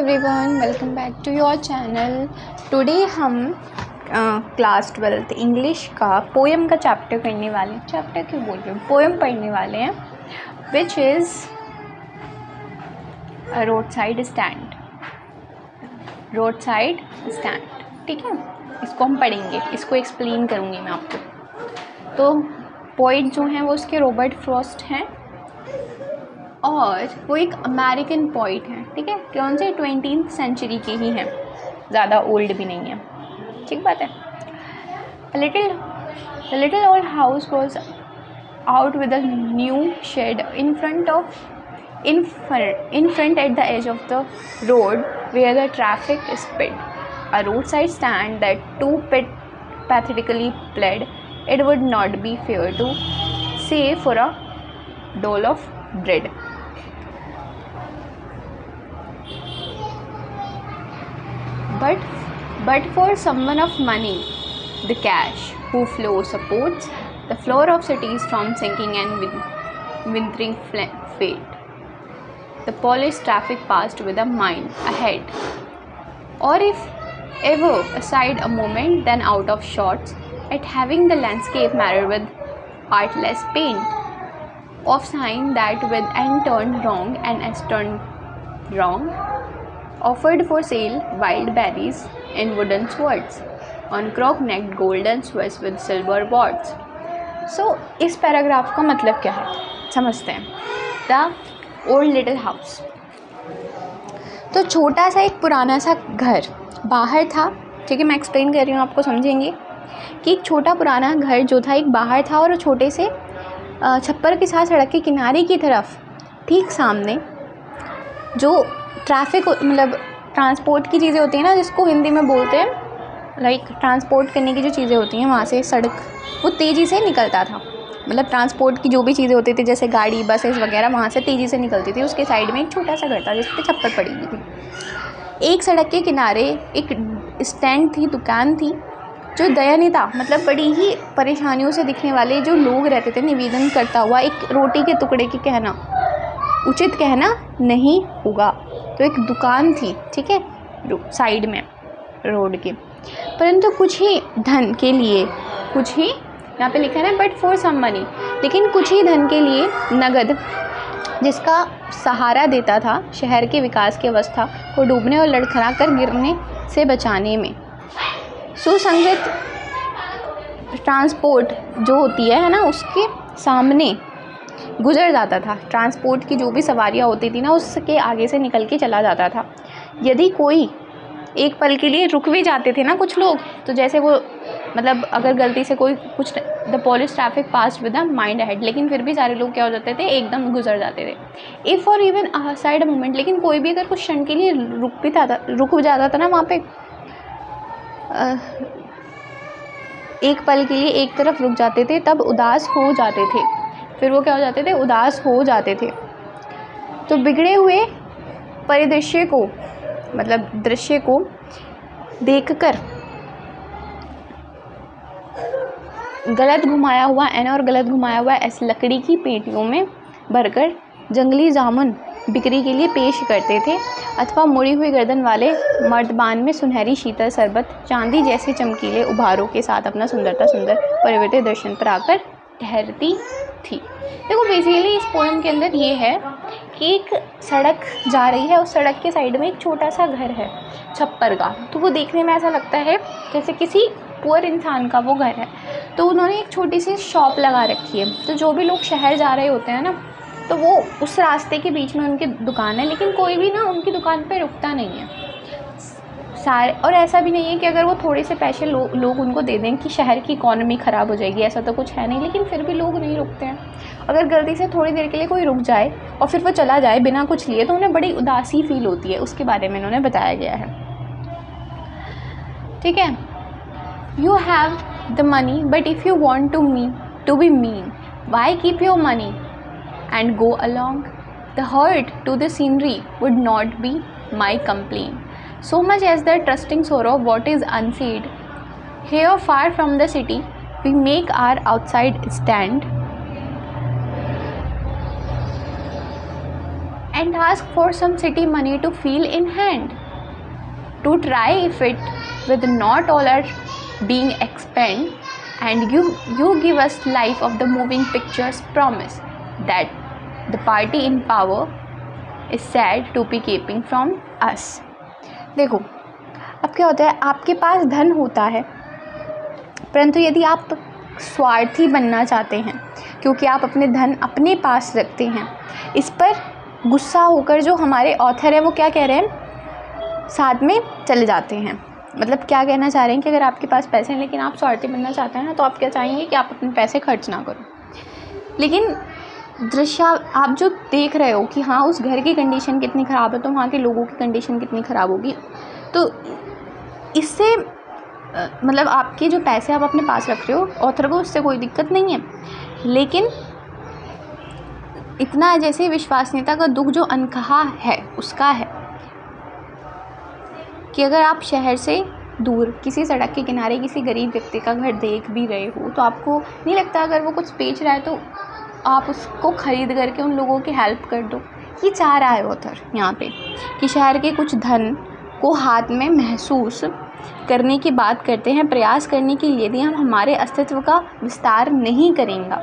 Everyone, welcome back to your channel. Today हम class 12th English का poem का chapter करने वाले हैं। चैप्टर क्यों बोल रहे हैं, पोएम पढ़ने वाले हैं, which is road side stand. Road side stand, ठीक है। इसको हम पढ़ेंगे, इसको एक्सप्लेन करूँगी मैं आपको। तो पोइट जो हैं वो उसके रॉबर्ट फ्रॉस्ट हैं और वो एक अमेरिकन पोइट हैं, ठीक है। कौन से 20th सेंचुरी के ही हैं, ज़्यादा ओल्ड भी नहीं है, ठीक बात है। Little old house goes out with a new shed in front at the edge of the road where the traffic sped. A roadside stand that too pathetically pled it would not be fair to say for a dole of bread. But for someone of money, the cash who flow supports the floor of cities from sinking and withering fate. The polished traffic passed with a mind ahead, or if ever aside a moment, then out of shots at having the landscape marred with artless paint of sign that with and turned wrong and as turned wrong offered for sale wild berries in wooden swords on crook-necked golden Swiss with silver boards. So इस paragraph का मतलब क्या है समझते हैं। The old little house, तो छोटा सा एक पुराना सा घर बाहर था, ठीक है। मैं एक्सप्लेन कर रही हूँ, आपको समझेंगे कि एक छोटा पुराना घर जो था एक बाहर था और छोटे से छप्पर के साथ सड़क के किनारे की तरफ ठीक सामने जो ट्रैफिक मतलब ट्रांसपोर्ट की चीज़ें होती हैं ना, जिसको हिंदी में बोलते हैं लाइक ट्रांसपोर्ट करने की जो चीज़ें होती हैं, वहाँ से सड़क वो तेज़ी से निकलता था। मतलब ट्रांसपोर्ट की जो भी चीज़ें होती थी जैसे गाड़ी बसेस वगैरह वहाँ से तेज़ी से निकलती थी। उसके साइड में एक छोटा सा घर था जिस पर छप्पर पड़ी हुई थी। एक सड़क के किनारे एक स्टैंड थी, दुकान थी जो दयनीय था, मतलब बड़ी ही परेशानियों से दिखने वाले जो लोग रहते थे निवेदन करता हुआ एक रोटी के टुकड़े की कहना उचित कहना नहीं होगा। तो एक दुकान थी, ठीक है, साइड में रोड के, परंतु कुछ ही धन के लिए, कुछ ही यहाँ पे लिखा है बट फॉर सम मनी, लेकिन कुछ ही धन के लिए नगद जिसका सहारा देता था शहर के विकास की अवस्था को डूबने और लड़खड़ा कर गिरने से बचाने में। सुसंगत ट्रांसपोर्ट जो होती है ना, उसके सामने गुजर जाता था। ट्रांसपोर्ट की जो भी सवारियाँ होती थी ना, उसके आगे से निकल के चला जाता था। यदि कोई एक पल के लिए रुक भी जाते थे ना कुछ लोग, तो जैसे वो मतलब अगर गलती से कोई कुछ the polish traffic pass with the mind ahead, लेकिन फिर भी सारे लोग क्या हो जाते थे, एकदम गुजर जाते थे। इफ़ और इवन साइड अ मोमेंट, लेकिन कोई भी अगर कुछ क्षण के लिए रुक जाता था ना वहाँ पे, एक पल के लिए एक तरफ रुक जाते थे, तब उदास हो जाते थे। फिर वो क्या हो जाते थे, उदास हो जाते थे। तो बिगड़े हुए परिदृश्य को मतलब दृश्य को देखकर गलत घुमाया हुआ एन और गलत घुमाया हुआ एस लकड़ी की पेटियों में भरकर जंगली जामुन बिक्री के लिए पेश करते थे, अथवा मुड़ी हुई गर्दन वाले मर्दबान में सुनहरी शीतल शरबत चांदी जैसे चमकीले उभारों के साथ अपना सुंदर परिवर्तित दर्शन पर आकर ठहरती थी। देखो बेसिकली इस पोएम के अंदर ये है कि एक सड़क जा रही है, उस सड़क के साइड में एक छोटा सा घर है छप्पर का, तो वो देखने में ऐसा लगता है जैसे किसी पुअर इंसान का वो घर है। तो उन्होंने एक छोटी सी शॉप लगा रखी है, तो जो भी लोग शहर जा रहे होते हैं ना, तो वो उस रास्ते के बीच में उनकी दुकान है, लेकिन कोई भी ना उनकी दुकान पे रुकता नहीं है सारे। और ऐसा भी नहीं है कि अगर वो थोड़े से पैसे लोग उनको दे दें कि शहर की इकॉनमी ख़राब हो जाएगी, ऐसा तो कुछ है नहीं, लेकिन फिर भी लोग नहीं रुकते हैं। अगर गलती से थोड़ी देर के लिए कोई रुक जाए और फिर वो चला जाए बिना कुछ लिए, तो उन्हें बड़ी उदासी फील होती है। उसके बारे में इन्होंने बताया गया है, ठीक है। You have the money but if you want to be mean why keep your money and go along. The hurt to the scenery would not be my complaint, so much as the trusting sorrow of what is unsaid. Here far from the city we make our outside stand and ask for some city money to feel in hand, to try if it with not all are being expend, and you give us life of the moving pictures promise that the party in power is sad to be keeping from us. देखो अब क्या होता है, आपके पास धन होता है, परंतु यदि आप स्वार्थी बनना चाहते हैं क्योंकि आप अपने धन अपने पास रखते हैं, इस पर गुस्सा होकर जो हमारे ऑथर है वो क्या कह रहे हैं, साथ में चले जाते हैं। मतलब क्या कहना चाह रहे हैं कि अगर आपके पास पैसे हैं लेकिन आप स्वार्थी बनना चाहते हैं ना, तो आप क्या चाहेंगे कि आप अपने पैसे खर्च ना करो। लेकिन दृश्य आप जो देख रहे हो कि हाँ उस घर की कंडीशन कितनी ख़राब है, तो वहाँ के लोगों की कंडीशन कितनी ख़राब होगी, तो इससे मतलब आपके जो पैसे आप अपने पास रख रहे हो, ऑथर को उससे कोई दिक्कत नहीं है, लेकिन इतना जैसे विश्वसनीयता का दुख जो अनकहा है उसका है कि अगर आप शहर से दूर किसी सड़क के किनारे किसी गरीब व्यक्ति का घर देख भी रहे हो, तो आपको नहीं लगता अगर वो कुछ बेच रहा है तो आप उसको ख़रीद करके उन लोगों की हेल्प कर दो। ये चाह रहा है ऑथर यहाँ पे कि शहर के कुछ धन को हाथ में महसूस करने की बात करते हैं, प्रयास करने के लिए यदि हम हमारे अस्तित्व का विस्तार नहीं करेंगे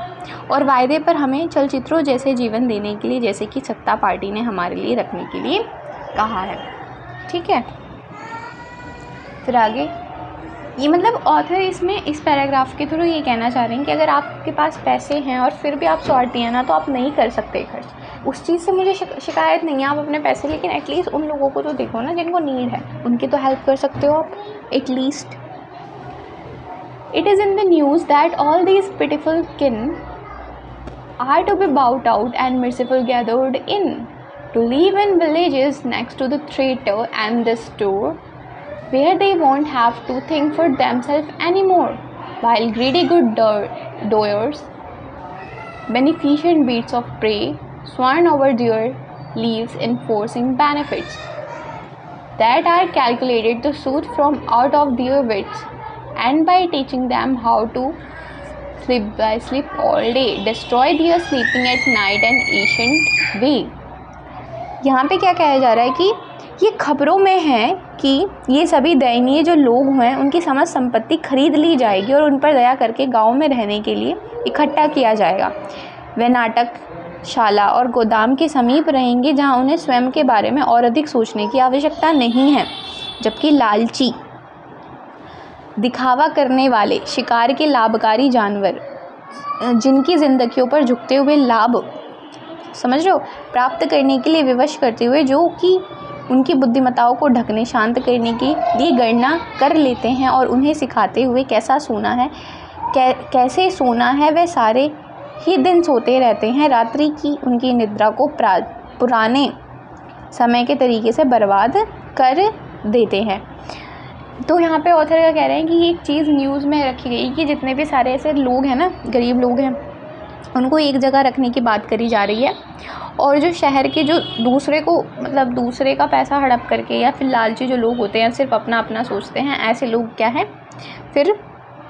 और वायदे पर हमें चलचित्रों जैसे जीवन देने के लिए, जैसे कि सत्ता पार्टी ने हमारे लिए रखने के लिए कहा है। ठीक है, फिर आगे ये मतलब ऑथर इसमें इस पैराग्राफ के थ्रू ये कहना चाह रहे हैं कि अगर आपके पास पैसे हैं और फिर भी आप स्वार्थी हैं ना, तो आप नहीं कर सकते खर्च। उस चीज़ से मुझे शिकायत नहीं है, आप अपने पैसे, लेकिन एटलीस्ट उन लोगों को तो देखो ना जिनको नीड है, उनकी तो हेल्प कर सकते हो आप at least. It is in the news that all these pitiful kin are to be bout out and merciful gathered in to live in villages next to the theatre and the store, where they won't have to think for themselves anymore, while greedy good doers, beneficent beasts of prey, swarm over their leaves enforcing benefits that are calculated to soothe from out of their wits, and by teaching them how to sleep all day, destroy their sleeping at night an ancient way। यहाँ पे क्या कहा जा रहा है कि ये खबरों में है कि ये सभी दयनीय जो लोग हैं उनकी समस्त संपत्ति खरीद ली जाएगी और उन पर दया करके गांव में रहने के लिए इकट्ठा किया जाएगा। वे नाटकशाला और गोदाम के समीप रहेंगे जहां उन्हें स्वयं के बारे में और अधिक सोचने की आवश्यकता नहीं है, जबकि लालची दिखावा करने वाले शिकार के लाभकारी जानवर जिनकी ज़िंदगियों पर झुकते हुए लाभ समझ रहे हो प्राप्त करने के लिए विवश करते हुए, जो कि उनकी बुद्धिमत्ताओं को ढकने शांत करने की ये गणना कर लेते हैं और उन्हें सिखाते हुए कैसा सोना है कैसे सोना है, वे सारे ही दिन सोते रहते हैं, रात्रि की उनकी निद्रा को पुराने समय के तरीके से बर्बाद कर देते हैं। तो यहाँ पे ऑथर का कह रहे हैं कि ये एक चीज़ न्यूज़ में रखी गई कि जितने भी सारे ऐसे लोग हैं ना, गरीब लोग हैं, उनको एक जगह रखने की बात करी जा रही है, और जो शहर के जो दूसरे को मतलब दूसरे का पैसा हड़प करके या फिर लालची जो लोग होते हैं, सिर्फ अपना अपना सोचते हैं, ऐसे लोग क्या है फिर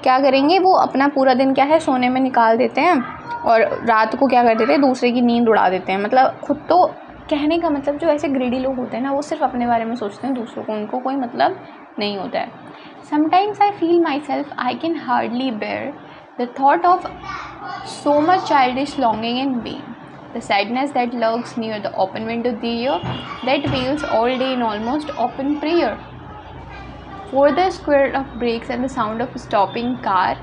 क्या करेंगे, वो अपना पूरा दिन क्या है सोने में निकाल देते हैं और रात को क्या कर देते हैं दूसरे की नींद उड़ा देते हैं। मतलब खुद तो कहने का मतलब जो ऐसे ग्रीडी लोग होते हैं ना, वो सिर्फ अपने बारे में सोचते हैं, दूसरों को उनको कोई मतलब नहीं होता है। Sometimes I feel myself I can hardly bear the thought of so much childish longing in me, the sadness that lurks near the open window there, that wails all day in almost open prayer for the square of brakes and the sound of stopping car,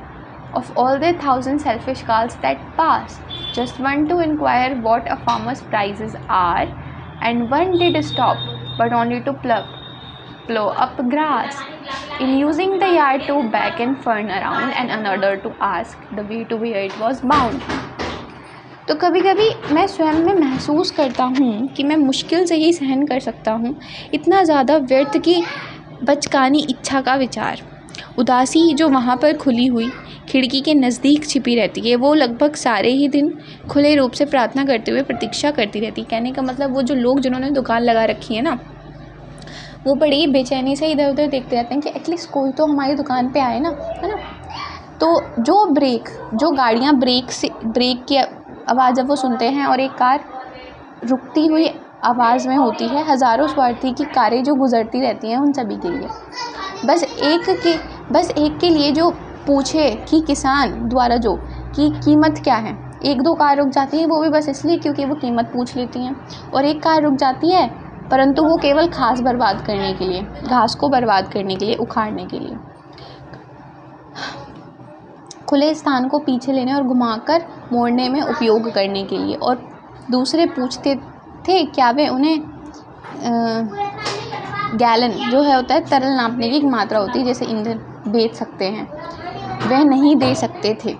of all the thousand selfish calls that pass, just one to inquire what a farmer's prices are, and one did stop, but only to plow up grass, in using the yard to back and fern around, and another to ask the way to where it was bound। तो कभी कभी मैं स्वयं में महसूस करता हूँ कि मैं मुश्किल से ही सहन कर सकता हूँ इतना ज़्यादा व्यर्थ की बचकानी इच्छा का विचार। उदासी जो वहाँ पर खुली हुई खिड़की के नज़दीक छिपी रहती है, वो लगभग सारे ही दिन खुले रूप से प्रार्थना करते हुए प्रतीक्षा करती रहती है। कहने का मतलब वो जो लोग जिन्होंने दुकान लगा रखी है ना, वो बड़ी बेचैनी से इधर उधर देखते रहते हैं कि एटलीस्ट कोई तो हमारी दुकान पे आए ना, है ना। तो जो गाड़ियाँ ब्रेक की आवाज़ जब वो सुनते हैं और एक कार रुकती हुई आवाज़ में होती है हज़ारों स्वार्थी की कारें जो गुजरती रहती हैं उन सभी के लिए। बस एक के लिए जो पूछे कि किसान द्वारा जो कि कीमत क्या है। 1-2 कार रुक जाती हैं, वो भी बस इसलिए क्योंकि वो कीमत पूछ लेती हैं, और एक कार रुक जाती है परंतु वो केवल घास बर्बाद करने के लिए, घास को बर्बाद करने के लिए, उखाड़ने के लिए, खुले स्थान को पीछे लेने और घुमाकर मोड़ने में उपयोग करने के लिए। और दूसरे पूछते थे क्या वे उन्हें गैलन जो है होता है तरल नापने की एक मात्रा होती है जैसे ईंधन बेच सकते हैं, वह नहीं दे सकते थे।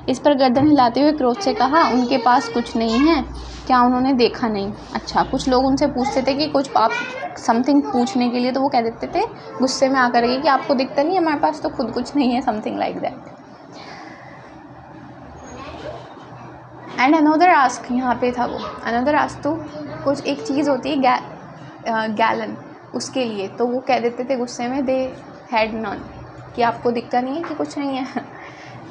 इस पर गर्दन हिलाते हुए क्रोध से कहा, उनके पास कुछ नहीं है, क्या उन्होंने देखा नहीं? अच्छा, कुछ लोग उनसे पूछते थे कि कुछ आप समथिंग पूछने के लिए, तो वो कह देते थे गुस्से में आकर कि आपको दिखता नहीं, हमारे पास तो खुद कुछ नहीं है, something like that. And another ask, यहाँ पे था वो अनदर आस्क, तो कुछ एक चीज़ होती है गैलन, उसके लिए तो वो कह देते थे गुस्से में, दे हैड नॉन, कि आपको दिखता नहीं है कि कुछ नहीं है।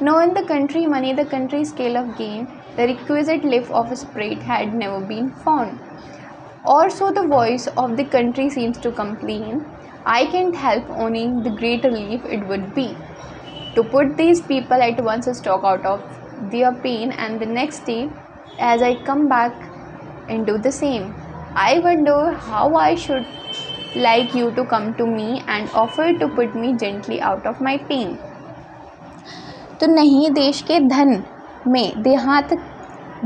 No in the country money, the country scale of gain, the requisite लिफ of spread had never been found, और so the voice of the country seems to complain, I can't help owning the great relief it would be to put these people at once talk out of their pain, and the next day as I come back into the same, I wonder how I should like you to come to me and offer to put me gently out of my pain. तो नहीं, देश के धन में देहात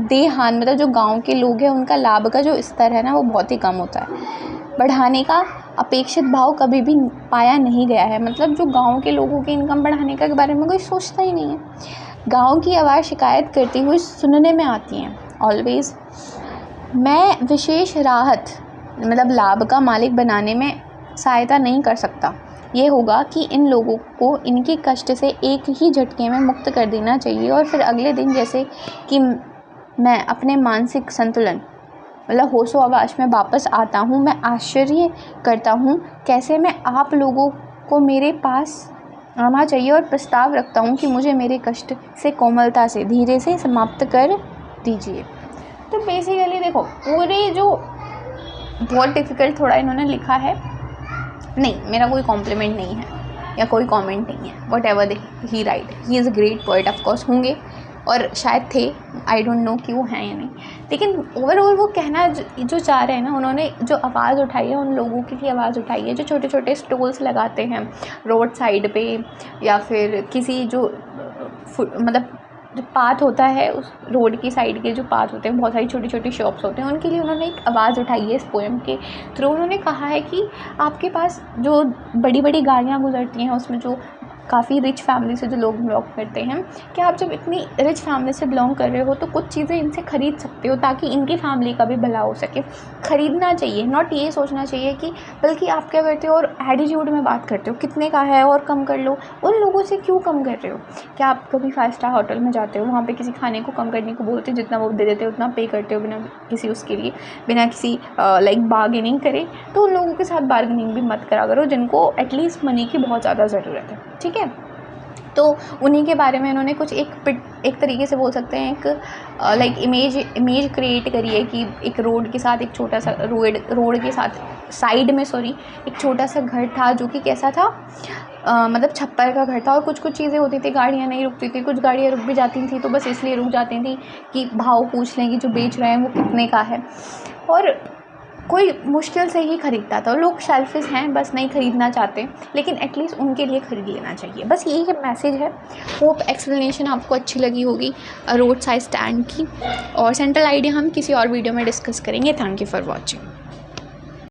मतलब जो गांव के लोग हैं उनका लाभ का जो स्तर है ना वो बहुत ही कम होता है, बढ़ाने का अपेक्षित भाव कभी भी पाया नहीं गया है। मतलब जो गांव के लोगों की इनकम बढ़ाने के बारे में कोई सोचता ही नहीं है। गांव की आवाज़ शिकायत करती हुई सुनने में आती हैं ऑलवेज़। मैं विशेष राहत मतलब लाभ का मालिक बनाने में सहायता नहीं कर सकता। ये होगा कि इन लोगों को इनके कष्ट से एक ही झटके में मुक्त कर देना चाहिए, और फिर अगले दिन जैसे कि मैं अपने मानसिक संतुलन मतलब होशो आवाश में वापस आता हूँ, मैं आश्चर्य करता हूँ कैसे मैं आप लोगों को मेरे पास आना चाहिए, और प्रस्ताव रखता हूँ कि मुझे मेरे कष्ट से कोमलता से धीरे से समाप्त कर दीजिए। तो बेसिकली देखो, पूरे जो बहुत डिफ़िकल्ट थोड़ा इन्होंने लिखा है, नहीं मेरा कोई कॉम्प्लीमेंट नहीं है या कोई कमेंट नहीं है, what ever he right, he is a great poet, of course होंगे और शायद थे, आई डोंट नो कि वो हैं या नहीं, लेकिन ओवरऑल वो कहना जो चाह रहे हैं ना, उन्होंने जो आवाज़ उठाई है उन लोगों के लिए आवाज़ उठाई है जो छोटे छोटे स्टॉल्स लगाते हैं रोड साइड पे, या फिर किसी जो मतलब जो पाथ होता है उस रोड की साइड के जो पाथ होते हैं, बहुत सारी छोटी छोटी शॉप्स होते हैं, उनके लिए उन्होंने एक आवाज़ उठाई है इस पोएम के थ्रू। उन्होंने कहा है कि आपके पास जो बड़ी बड़ी गाड़ियाँ गुजरती हैं उसमें जो काफ़ी रिच फैमिली से जो लोग बिलोंग करते हैं, कि आप जब इतनी रिच फैमिली से बिलोंग कर रहे हो तो कुछ चीज़ें इनसे ख़रीद सकते हो ताकि इनकी फैमिली का भी भला हो सके। ख़रीदना चाहिए, नॉट ये सोचना चाहिए कि, बल्कि आप क्या करते हो और एटीट्यूड में बात करते हो, कितने का है और कम कर लो। उन लोगों से क्यों कम कर रहे हो? क्या आप कभी 5 स्टार होटल में जाते हो, वहाँ पर किसी खाने को कम करने को बोलते हो, जितना वो दे देते हो उतना पे करते हो बिना किसी उसके लिए, बिना किसी लाइक बार्गेनिंग करे? तो उन लोगों के साथ बार्गेनिंग भी मत करा करो जिनको एटलीस्ट मनी की बहुत ज़्यादा ज़रूरत है, ठीक है। तो उन्हीं के बारे में इन्होंने कुछ एक तरीके से बोल सकते हैं एक लाइक इमेज क्रिएट करी है कि एक रोड के साथ एक छोटा सा रोड के साथ साइड में एक छोटा सा घर था जो कि कैसा था, मतलब छप्पर का घर था, और कुछ कुछ चीज़ें होती थी, गाड़ियाँ नहीं रुकती थी, कुछ गाड़ियाँ रुक भी जाती थी तो बस इसलिए रुक जाती थी कि भाव पूछ लें कि जो बेच रहे हैं वो कितने का है, और कोई मुश्किल से ही ख़रीदता था। लोग सेल्फिश हैं, बस नहीं ख़रीदना चाहते, लेकिन एटलीस्ट उनके लिए ख़रीद लेना चाहिए। बस यही मैसेज है। होप एक्सप्लेनेशन आपको अच्छी लगी होगी रोड साइड स्टैंड की, और सेंट्रल आइडिया हम किसी और वीडियो में डिस्कस करेंगे। Thank you for watching.